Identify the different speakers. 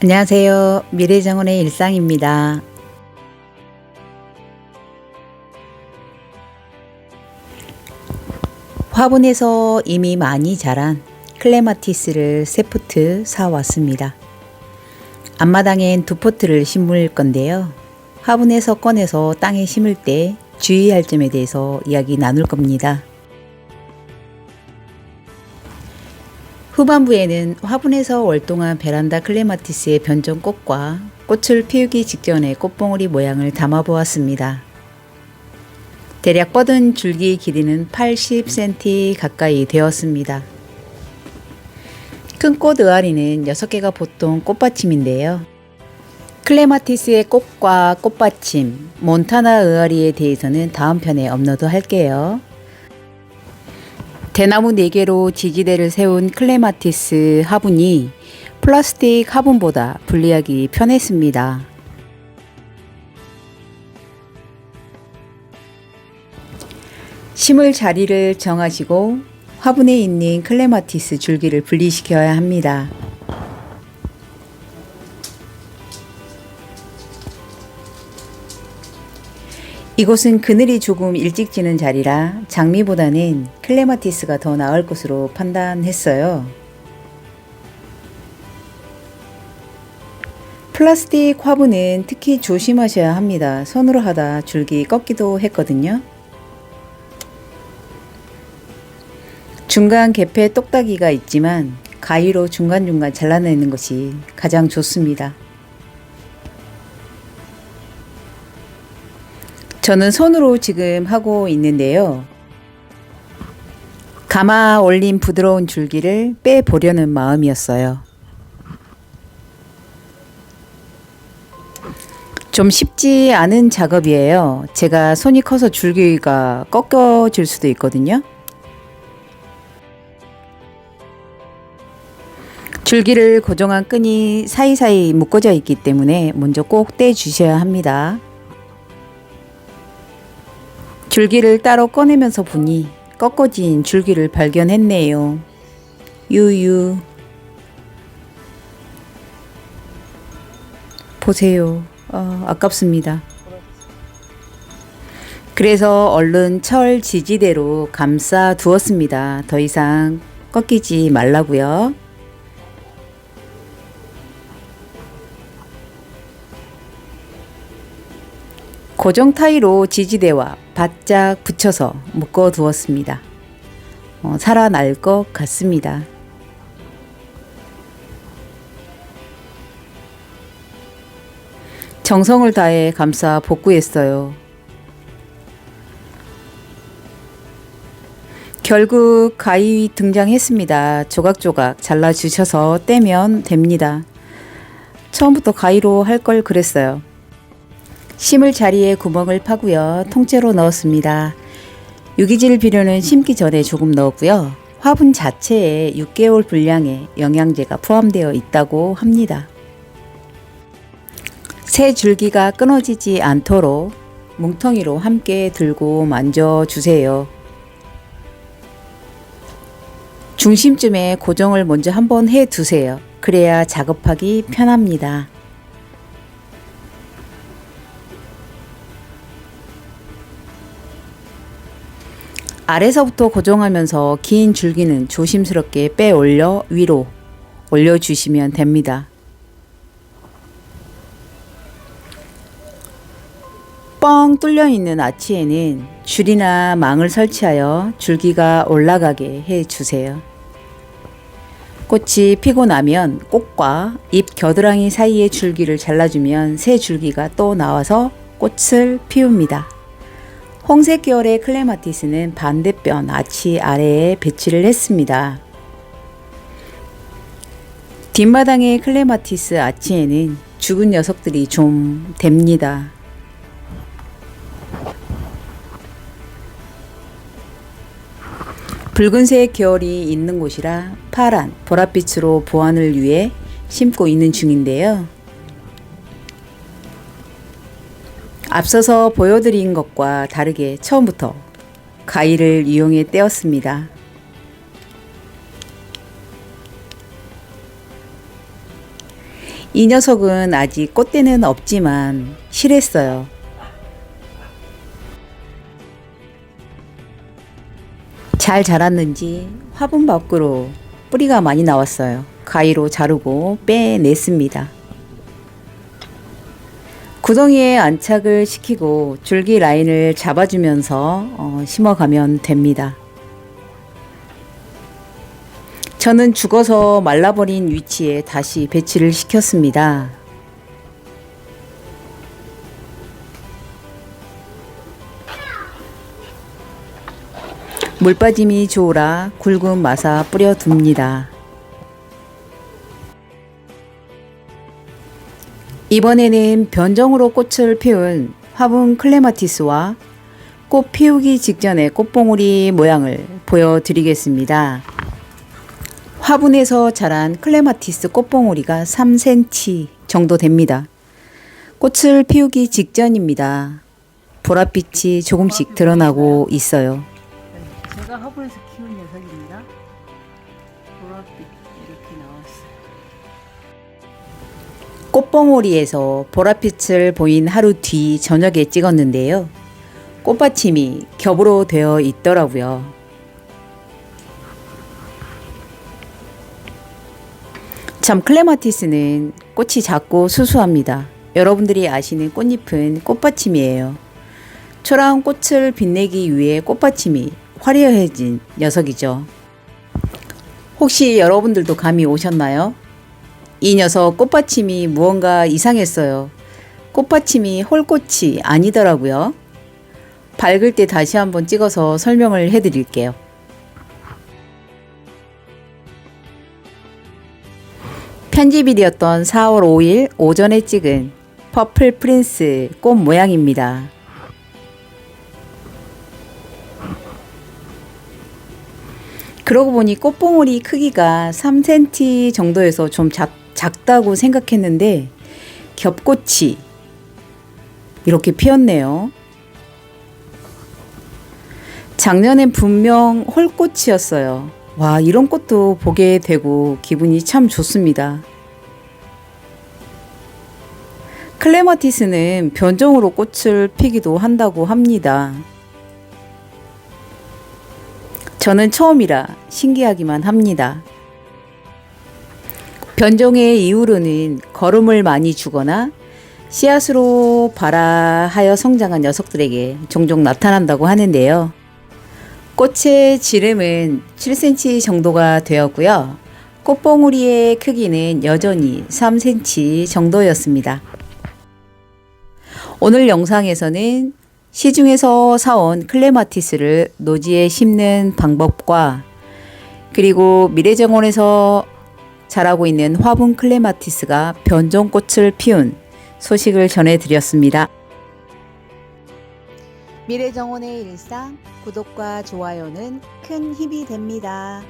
Speaker 1: 안녕하세요. 미래정원의 일상입니다. 화분에서 이미 많이 자란 클레마티스를 세 포트 사왔습니다. 앞마당엔 두 포트를 심을 건데요. 화분에서 꺼내서 땅에 심을 때 주의할 점에 대해서 이야기 나눌 겁니다. 후반부에는 화분에서 월동한 베란다 클레마티스의 변종꽃과 꽃을 피우기 직전의 꽃봉오리 모양을 담아보았습니다. 대략 뻗은 줄기 길이는 80cm 가까이 되었습니다. 큰 꽃 의아리는 6개가 보통 꽃받침인데요. 클레마티스의 꽃과 꽃받침, 몬타나 의아리에 대해서는 다음 편에 업로드 할게요. 대나무 4개로 지지대를 세운 클레마티스 화분이 플라스틱 화분보다 분리하기 편했습니다. 심을 자리를 정하시고 화분에 있는 클레마티스 줄기를 분리시켜야 합니다. 이곳은 그늘이 조금 일찍 지는 자리라 장미보다는 클레마티스가 더 나을 것으로 판단했어요. 플라스틱 화분은 특히 조심하셔야 합니다. 손으로 하다 줄기 꺾기도 했거든요. 중간 갭에 똑딱이가 있지만 가위로 중간중간 잘라내는 것이 가장 좋습니다. 저는 손으로 지금 하고 있는데요. 감아 올린 부드러운 줄기를 빼보려는 마음이었어요. 좀 쉽지 않은 작업이에요. 제가 손이 커서 줄기가 꺾여질 수도 있거든요. 줄기를 고정한 끈이 사이사이 묶어져 있기 때문에 먼저 꼭 떼주셔야 합니다. 줄기를 따로 꺼내면서 보니 꺾어진 줄기를 발견했네요. 유유. 보세요. 아깝습니다. 그래서 얼른 철 지지대로 감싸 두었습니다. 더 이상 꺾이지 말라고요. 고정 타이로 지지대와 바짝 붙여서 묶어 두었습니다. 살아날 것 같습니다. 정성을 다해 감싸 복구했어요. 결국 가위 등장했습니다. 조각조각 잘라주셔서 떼면 됩니다. 처음부터 가위로 할 걸 그랬어요. 심을 자리에 구멍을 파고요. 통째로 넣었습니다. 유기질 비료는 심기 전에 조금 넣었고요. 화분 자체에 6개월 분량의 영양제가 포함되어 있다고 합니다. 새 줄기가 끊어지지 않도록 뭉텅이로 함께 들고 만져주세요. 중심쯤에 고정을 먼저 한번 해두세요. 그래야 작업하기 편합니다. 아래서부터 고정하면서 긴 줄기는 조심스럽게 빼 올려 위로 올려주시면 됩니다. 뻥 뚫려 있는 아치에는 줄이나 망을 설치하여 줄기가 올라가게 해주세요. 꽃이 피고 나면 꽃과 잎 겨드랑이 사이의 줄기를 잘라주면 새 줄기가 또 나와서 꽃을 피웁니다. 홍색 계열의 클레마티스는 반대편 아치 아래에 배치를 했습니다. 뒷마당의 클레마티스 아치에는 죽은 녀석들이 좀 됩니다. 붉은색 계열이 있는 곳이라 파란 보랏빛으로 보완을 위해 심고 있는 중인데요. 앞서서 보여드린 것과 다르게 처음부터 가위를 이용해 떼었습니다. 이 녀석은 아직 꽃대는 없지만 실했어요. 잘 자랐는지 화분 밖으로 뿌리가 많이 나왔어요. 가위로 자르고 빼냈습니다. 구덩이에 안착을 시키고 줄기 라인을 잡아주면서 심어가면 됩니다. 저는 죽어서 말라버린 위치에 다시 배치를 시켰습니다. 물빠짐이 좋으라 굵은 마사 뿌려둡니다. 이번에는 변종으로 꽃을 피운 화분 클레마티스와 꽃 피우기 직전의 꽃봉오리 모양을 보여드리겠습니다. 화분에서 자란 클레마티스 꽃봉오리가 3cm 정도 됩니다. 꽃을 피우기 직전입니다. 보랏빛이 조금씩 드러나고 있어요.
Speaker 2: 제가 화분에서 키운 녀석입니다. 보랏빛 이렇게 나왔어요.
Speaker 1: 꽃봉오리에서 보랏빛을 보인 하루 뒤 저녁에 찍었는데요. 꽃받침이 겹으로 되어 있더라고요. 참 클레마티스는 꽃이 작고 수수합니다. 여러분들이 아시는 꽃잎은 꽃받침이에요. 초라한 꽃을 빛내기 위해 꽃받침이 화려해진 녀석이죠. 혹시 여러분들도 감이 오셨나요? 이 녀석 꽃받침이 무언가 이상했어요. 꽃받침이 홀꽃이 아니더라고요. 밝을 때 다시 한번 찍어서 설명을 해드릴게요. 편집일이었던 4월 5일 오전에 찍은 퍼플 프린스 꽃 모양입니다. 그러고 보니 꽃봉오리 크기가 3cm 정도여서 좀 작다고 생각했는데 겹꽃이 이렇게 피었네요. 작년엔 분명 홀꽃이었어요. 와, 이런 꽃도 보게 되고 기분이 참 좋습니다. 클레마티스는 변종으로 꽃을 피기도 한다고 합니다. 저는 처음이라 신기하기만 합니다. 변종의 이후로는 거름을 많이 주거나 씨앗으로 발화하여 성장한 녀석들에게 종종 나타난다고 하는데요. 꽃의 지름은 7cm 정도가 되었고요. 꽃봉오리의 크기는 여전히 3cm 정도였습니다. 오늘 영상에서는 시중에서 사온 클레마티스를 노지에 심는 방법과 그리고 미래정원에서 자라고 있는 화분 클레마티스가 변종꽃을 피운 소식을 전해드렸습니다. 미래정원의 일상 구독과 좋아요는 큰 힘이 됩니다.